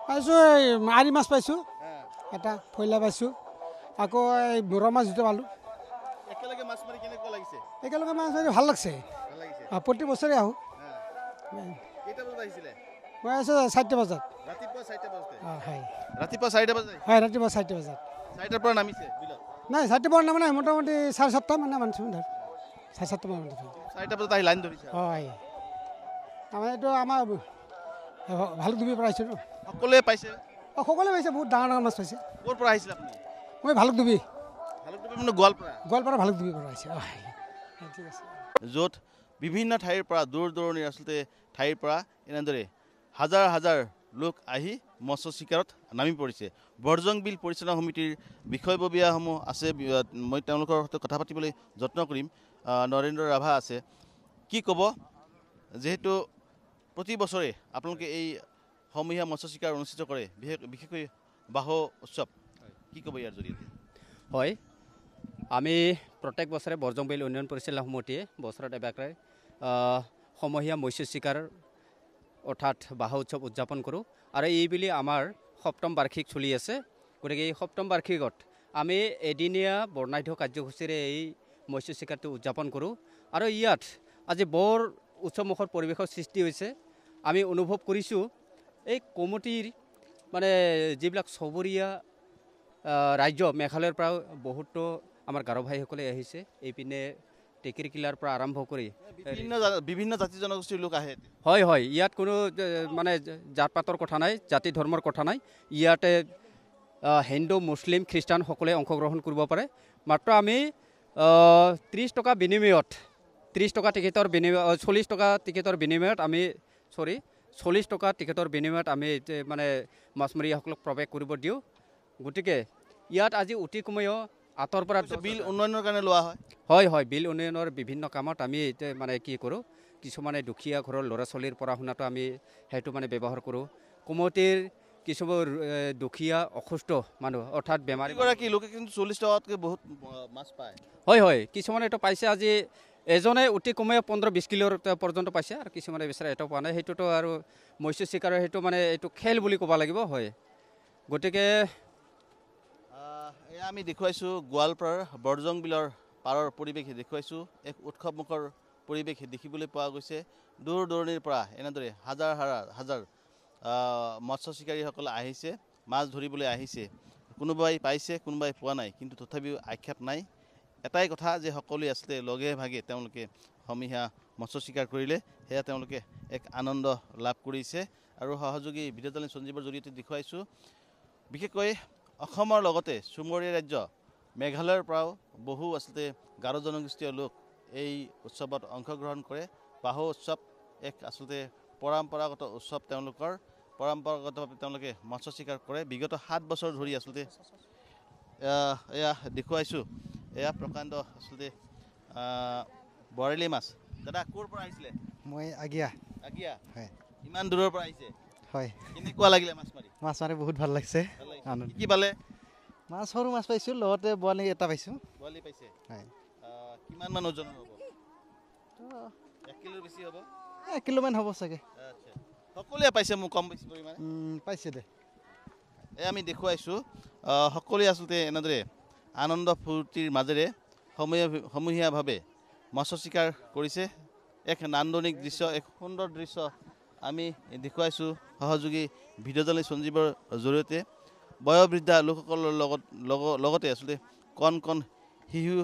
পাইছোঁ এই আৰি মাছ পাইছোঁ এটা ফৈলা পাইছোঁ আকৌ এই বৰা মাছ দুটা পালোঁ একেলগে মাছ মাৰি কেনেকুৱা লাগিছে একেলগে মাছ মাৰি ভাল লাগছে ভাল লাগিছে প্ৰতি বছৰে আহোঁ কেইটা বজাত আহিছিলে মই আছোঁ 4টা বজাত ৰাতিপুৱা 4টা বজাতে হয় ৰাতিপুৱা 4টা বজাত হয় ৰাতিপুৱা 4টা বজাত 4টাৰ পৰা নামিছে বিলত নাই 4টা পৰা নামানে মোটামুটি 7:30 মানে মানছোঁ ধৰ 7:30 মান 4টা বজাত আহি লাইন ধৰিছে হয় তাৰমানে এইটো আমাৰ ভালুকডুবিৰ পৰা আহিছোঁ ন সকলোৱে পাইছে সকলোৱে পাইছে বহুত ডাঙৰ ডাঙৰ মাছ পাইছে ক'ৰ পৰা আহিছিলে আপুনি মই ভালুকডুবি মানে গোৱালপাৰা ভালুকডুবিৰ পৰা আহিছোঁ ঠিক আছে য'ত বিভিন্ন ঠাইৰ পৰা দূৰ দূৰণিৰ আচলতে ঠাইৰ পৰা এনেদৰে হাজাৰ হাজাৰ লোক আহি মৎস্য চিকাৰত নামি পৰিছে বৰজং বিল পৰিচালনা সমিতিৰ বিষয়ববীয়াসমূহ আছে মই তেওঁলোকৰ সৈতে কথা পাতিবলৈ যত্ন কৰিম নৰেন্দ্ৰ ৰাভা আছে কি ক'ব যেহেতু প্ৰতি বছৰে আপোনালোকে এই সমূহীয়া মৎস্য চিকাৰ অনুষ্ঠিত কৰে বিশেষকৈ বাহু উৎসৱ কি ক'ব ইয়াৰ জৰিয়তে হয় আমি প্ৰত্যেক বছৰে বৰজং বিল উন্নয়ন পৰিচালনা সমিতিয়ে বছৰত এবাৰ সমূহীয়া মৎস্য চিকাৰ অৰ্থাৎ বাহু উৎসৱ উদযাপন কৰোঁ আৰু এইবুলি আমাৰ সপ্তম বাৰ্ষিক চলি আছে গতিকে এই সপ্তম বাৰ্ষিকত আমি এদিনীয়া বৰ্ণাঢ্য কাৰ্যসূচীৰে এই মৎস্য চিকাৰটো উদযাপন কৰোঁ আৰু ইয়াত আজি বৰ উৎসৱমুখৰ পৰিৱেশৰ সৃষ্টি হৈছে আমি অনুভৱ কৰিছোঁ এই কমিটিৰ মানে যিবিলাক চবৰীয়া ৰাজ্য মেঘালয়ৰ পৰাও বহুতো আমাৰ গাৰো ভাইসকলে আহিছে এইপিনে টেকেৰিকিলাৰ পৰা আৰম্ভ কৰি বিভিন্ন জাতি জনগোষ্ঠীৰ লোক আহে হয় হয় ইয়াত কোনো মানে জাত পাতৰ কথা নাই জাতি ধৰ্মৰ কথা নাই ইয়াতে হিন্দু মুছলিম খ্ৰীষ্টান সকলে অংশগ্ৰহণ কৰিব পাৰে মাত্ৰ আমি 30 টকা বিনিময়ত 30 টকা টিকেটৰ বিনিময় 40 টকা টিকেটৰ বিনিময়ত আমি 40 টকা টিকেটৰ বিনিময়ত আমি মানে মাছমৰীয়াসকলক প্ৰৱেশ কৰিব দিওঁ গতিকে ইয়াত আজি অতি কমেও আঁতৰ পৰা বিল উন্নয়নৰ কাৰণে লোৱা হয় হয় বিল উন্নয়নৰ বিভিন্ন কামত আমি মানে কি কৰোঁ কিছুমানে দুখীয়া ঘৰৰ ল'ৰা ছোৱালীৰ পঢ়া শুনাটো আমি সেইটো মানে ব্যৱহাৰ কৰোঁ কমিটিৰ কিছুমান দুখীয়া অসুস্থ মানুহ অৰ্থাৎ বেমাৰীগৰাকী লোকে কিন্তু 40 টকাতকৈ বহুত মাছ পায় হয় হয় কিছুমানে এইটো পাইছে আজি এজনে অতি কমেও 15-20 কিলোৰ পৰ্যন্ত পাইছে আৰু কিছুমানে বিচাৰে এইটো পোৱা নাই সেইটোতো আৰু মৎস্য চিকাৰৰ সেইটো মানে এইটো খেল বুলি ক'ব লাগিব হয় গতিকে এয়া আমি দেখুৱাইছোঁ গোৱালপাৰাৰ বৰজং বিলৰ পাৰৰ পৰিৱেশ দেখুৱাইছোঁ এক উৎসৱমুখৰ পৰিৱেশ দেখিবলৈ পোৱা গৈছে দূৰ দূৰণিৰ পৰা এনেদৰে হাজাৰ হাজাৰ মৎস্য চিকাৰীসকল আহিছে মাছ ধৰিবলৈ আহিছে কোনোবাই পাইছে কোনোবাই পোৱা নাই কিন্তু তথাপিও আক্ষেপ নাই এটাই কথা যে সকলোৱে আছিলে লগে ভাগে তেওঁলোকে সমূহীয়া মৎস্য চিকাৰ কৰিলে সেয়া তেওঁলোকে এক আনন্দ লাভ কৰিছে আৰু সহযোগী ভিডিঅ' জাৰ্নেলিষ্ট সঞ্জীৱৰ জৰিয়তে দেখুৱাইছোঁ বিশেষকৈ অসমৰ লগতে চুমুৰীয়া ৰাজ্য মেঘালয়ৰ পৰাও বহু আচলতে গাৰো জনগোষ্ঠীয় লোক এই উৎসৱত অংশগ্ৰহণ কৰে বাহু উৎসৱ এক আচলতে পৰম্পৰাগত উৎসৱ তেওঁলোকৰ পৰম্পৰাগতভাৱে তেওঁলোকে মৎস্য চিকাৰ কৰে বিগত 7 বছৰ ধৰি আচলতে এয়া দেখুৱাইছোঁ এয়া প্ৰকাণ্ড আচলতে বৰেলি মাছ দাদা ক'ৰ পৰা আহিছিলে মই আগিয়া হয় ইমান দূৰৰ পৰা আহিছে হয় কেনেকুৱা লাগিলে মাছ মাৰি বহুত ভাল লাগিছে কি পালে মাছ সৰু মাছ পাইছোঁ লগতে বৰালি এটা পাইছোঁ বৰালি পাইছে হয় কিমান মান ওজনৰ হ'ব 1 কিলোৰ বেছি হ'ব 1 কিলোমান হ'ব চাগে আচ্ছা সকলোৱে পাইছে মোক কম বেছি পৰিমাণে পাইছে দে আমি দেখুৱাইছোঁ সকলোৱে আচলতে এনেদৰে আনন্দ ফূৰ্তিৰ মাজেৰে সমূহীয়াভাৱে মৎস্য চিকাৰ কৰিছে এক নান্দনিক দৃশ্য এক সুন্দৰ দৃশ্য আমি দেখুৱাইছোঁ সহযোগী ভিডিঅ' জাৰ্নেলিষ্ট সঞ্জীৱৰ জৰিয়তে বয়োবৃদ্ধা লোকসকলৰ লগতে আচলতে কণ শিশু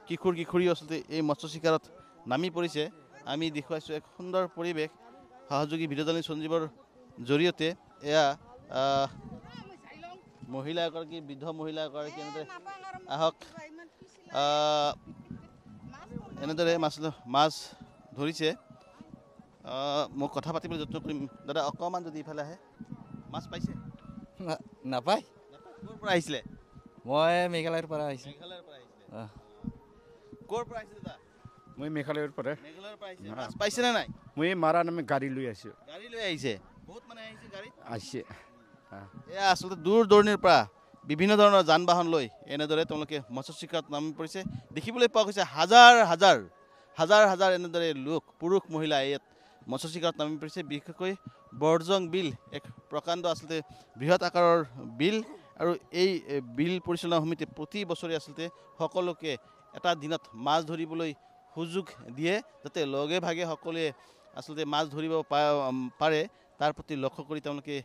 কিশোৰী আচলতে এই মৎস্য চিকাৰত নামি পৰিছে আমি দেখুৱাইছোঁ এক সুন্দৰ পৰিৱেশ সহযোগী ভিডিঅ' জাৰ্নেলিষ্ট সঞ্জীৱৰ জৰিয়তে এয়া মহিলা এগৰাকী বৃদ্ধ মহিলা এগৰাকী এনেদৰে আহক এনেদৰে মাছ ধৰিছে মোক কথা পাতিবলৈ যত্ন কৰিম দাদা অকণমান যদি ইফালে আহে মাছ পাইছে নাপায় ক'ৰ পৰা আহিছিলে মই মেঘালয়ৰ পৰা আহিছোঁ ক'ৰ পৰা আহিছে দাদা মই মেঘালয়ৰ পৰা আহিছে মাছ পাইছেনে নাই মই মাৰা নামে গাড়ী লৈ আহিছোঁ গাড়ী লৈ আহিছে বহুত মানে আহিছে গাড়ীত আহিছে এয়া আচলতে দূৰ দূৰণিৰ পৰা বিভিন্ন ধৰণৰ যান বাহন লৈ এনেদৰে তেওঁলোকে মৎস্য চিকাৰত নামি পৰিছে দেখিবলৈ পোৱা গৈছে হাজাৰ হাজাৰ এনেদৰে লোক পুৰুষ মহিলা ইয়াত মৎস্য চিকাৰত নামি পৰিছে বিশেষকৈ বৰজং বিল এক প্ৰকাণ্ড আচলতে বৃহৎ আকাৰৰ বিল আৰু এই বিল পৰিচালনা সমিতি প্ৰতি বছৰে আচলতে সকলোকে এটা দিনত মাছ ধৰিবলৈ সুযোগ দিয়ে যাতে লগে ভাগে সকলোৱে আচলতে মাছ ধৰিব পাৰে তাৰ প্ৰতি লক্ষ্য কৰি তেওঁলোকে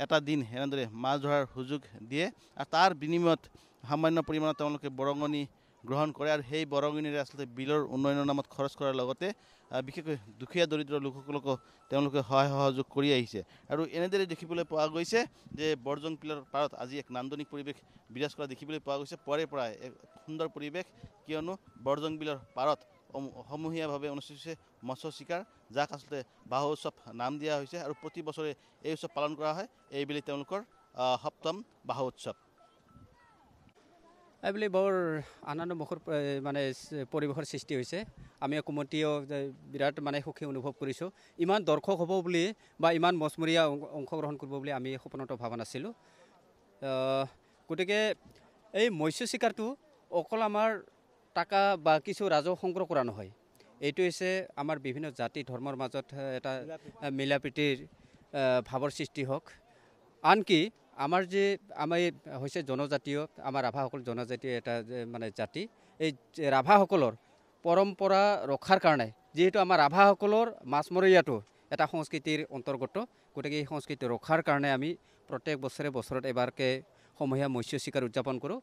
এটা দিন এনেদৰে মাছ ধৰাৰ সুযোগ দিয়ে আৰু তাৰ বিনিময়ত সামান্য পৰিমাণত তেওঁলোকে বৰঙণি গ্ৰহণ কৰে আৰু সেই বৰঙণিৰে আচলতে বিলৰ উন্নয়নৰ নামত খৰচ কৰাৰ লগতে বিশেষকৈ দুখীয়া দৰিদ্ৰ লোকসকলকো তেওঁলোকে সহায় সহযোগ কৰি আহিছে আৰু এনেদৰে দেখিবলৈ পোৱা গৈছে যে বৰজং বিলৰ পাৰত আজি এক নান্দনিক পৰিৱেশ বিৰাজ কৰা দেখিবলৈ পোৱা গৈছে পুৱাৰে পৰাই এক সুন্দৰ পৰিৱেশ কিয়নো বৰজং বিলৰ পাৰত সমূহীয়াভাৱে অনুষ্ঠিত হৈছে মৎস্য চিকাৰ যাক আচলতে বাহু উৎসৱ নাম দিয়া হৈছে আৰু প্ৰতি বছৰে এই উৎসৱ পালন কৰা হয় এইবেলি তেওঁলোকৰ ৭ম বাহু উৎসৱ এইবুলি বৰ আনন্দমুখৰ মানে পৰিৱেশৰ সৃষ্টি হৈছে আমি কমিটিও বিৰাট মানে সুখী অনুভৱ কৰিছোঁ ইমান দৰ্শক হ'ব বুলি বা ইমান মাছমৰীয়া অংশগ্ৰহণ কৰিব বুলি আমি সপোনতো ভবা নাছিলোঁ গতিকে এই মৎস্য চিকাৰটো অকল আমাৰ টাকা বা কিছু ৰাজহ সংগ্ৰহ কৰা নহয় এইটো হৈছে আমাৰ বিভিন্ন জাতি ধৰ্মৰ মাজত এটা মিলা প্ৰীতিৰ ভাৱৰ সৃষ্টি হওক আনকি আমাৰ যে আমাৰ হৈছে জনজাতীয় আমাৰ ৰাভাসকল জনজাতীয় এটা মানে জাতি এই ৰাভাসকলৰ পৰম্পৰা ৰক্ষাৰ কাৰণে যিহেতু আমাৰ ৰাভাসকলৰ মাছমৰীয়াটো এটা সংস্কৃতিৰ অন্তৰ্গত গতিকে এই সংস্কৃতি ৰক্ষাৰ কাৰণে আমি প্ৰত্যেক বছৰত এবাৰকৈ সমূহীয়া মৎস্য চিকাৰ উদযাপন কৰোঁ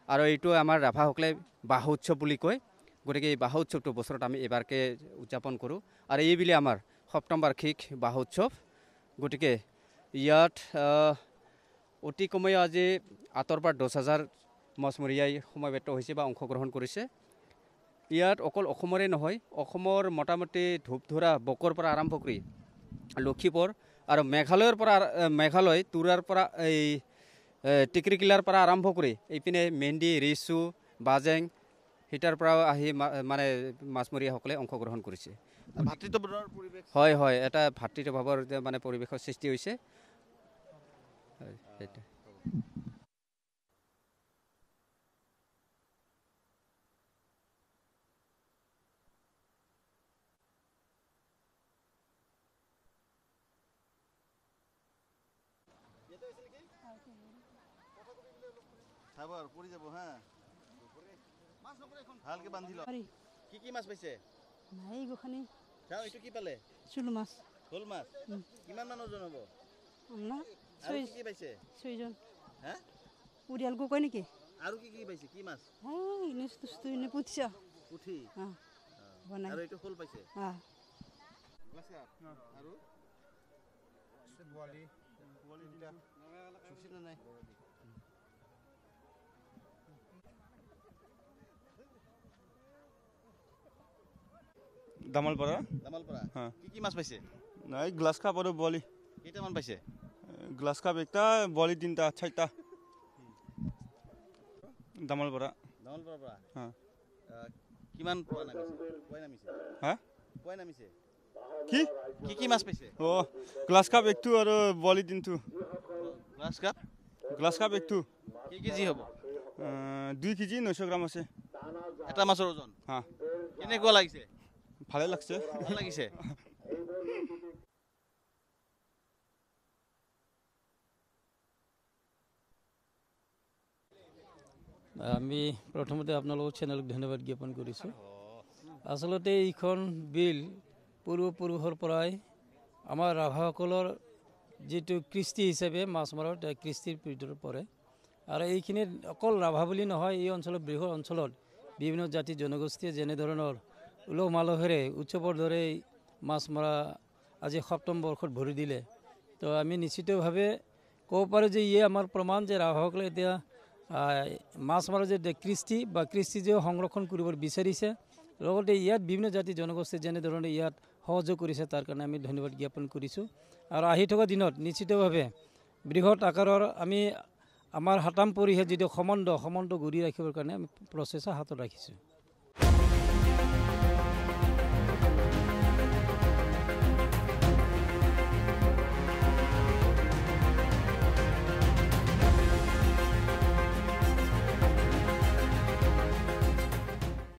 আৰু এইটো আমাৰ ৰাভাসকলে বাহু উৎসৱ বুলি কয় গতিকে এই বাহু উৎসৱটো বছৰত আমি এবাৰকৈ উদযাপন কৰোঁ আৰু এইবুলি আমাৰ ৭ম বাৰ্ষিক বাহু উৎসৱ গতিকে ইয়াত অতি কমেও আজি ৮ৰ পৰা ১০,০০০ মাছমৰীয়াই সমবেত হৈছে বা অংশগ্ৰহণ কৰিছে ইয়াত অকল অসমৰে নহয় অসমৰ মোটামুটি ধূপধৰা বকৰ পৰা আৰম্ভ কৰি লখিমপুৰ আৰু মেঘালয় তুৰাৰ পৰা এই টিকৰিকিলাৰ পৰা আৰম্ভ কৰি এইপিনে মেণ্ডি ৰিচু বাজেং হিটাৰ পৰা আহি মানে মাছমৰীয়াসকলে অংশগ্ৰহণ কৰিছে ভাতৃত্ববোধৰ পৰিৱেশ হয় হয় এটা ভাতৃত্বভাৱৰ মানে পৰিৱেশৰ সৃষ্টি হৈছে সেইটো পৰি যাব হা ভালকে বান্ধি ল কি মাছ পাইছে নাই গোখানি এইটো কি পালে চুল মাছ শোল মাছ কিমান মান ওজন হ'ব আমরা আৰু কি পাইছে 6জন হা উড়িয়াল গো কয় নাকি আৰু কি পাইছে কি মাছ হ্যাঁ ইনেস তুস্তু ইনে পুতছা পুঠি হ্যাঁ বনাই আৰু এইটো শোল পাইছে হ্যাঁ আৰু বোৱালি দিলা চুচি নাই দামালপাৰা হ্যাঁ কি মাছ পাইছে নাই গ্লাছ কাপ আৰু বলি কেইটামান পাইছে গ্লাছ কাপ একটা বলি 3টা 4টা দামালপাৰা পৰা হ্যাঁ কিমান পোৱা নামিছে হা পোৱা নামিছে কি মাছ পাইছে ও গ্লাছ কাপ একটু আৰু বলি 3টো গ্লাছ কাপ একটু কি কেজি হ'ব 2 কেজি 900 গ্ৰাম আছে এটা মাছৰ ওজন হা কেনেকুৱা লাগিছে ভালে লাগছে ভাল লাগিছে আমি প্ৰথমতে আপোনালোকৰ চেনেলক ধন্যবাদ জ্ঞাপন কৰিছোঁ আচলতে এইখন বিল পূৰ্বপুৰুষৰ পৰাই আমাৰ ৰাভাসকলৰ যিটো কৃষ্টি হিচাপে মাছ মাৰৰ কৃষ্টিৰ ভিতৰত পৰে আৰু এইখিনিত অকল ৰাভা বুলি নহয় এই অঞ্চলৰ বৃহৎ অঞ্চলত বিভিন্ন জাতি জনগোষ্ঠীয়ে যেনেধৰণৰ উলহ মালহেৰে উৎসৱৰ দৰে মাছ মৰা আজি ৭ম বৰ্ষত ভৰি দিলে তো আমি নিশ্চিতভাৱে ক'ব পাৰোঁ যে ইয়ে আমাৰ প্ৰমাণ যে ৰাভাসকলে এতিয়া মাছ মাৰৰ যে কৃষ্টি বা কৃষ্টি যে সংৰক্ষণ কৰিব বিচাৰিছে লগতে ইয়াত বিভিন্ন জাতি জনগোষ্ঠীয়ে যেনেধৰণে ইয়াত সহযোগ কৰিছে তাৰ কাৰণে আমি ধন্যবাদ জ্ঞাপন কৰিছোঁ আৰু আহি থকা দিনত নিশ্চিতভাৱে বৃহৎ আকাৰৰ আমি আমাৰ ৭ম পৰিহে যিটো সমন্বয় গঢ়ি ৰাখিবৰ কাৰণে আমি প্ৰচেষ্টা হাতত ৰাখিছোঁ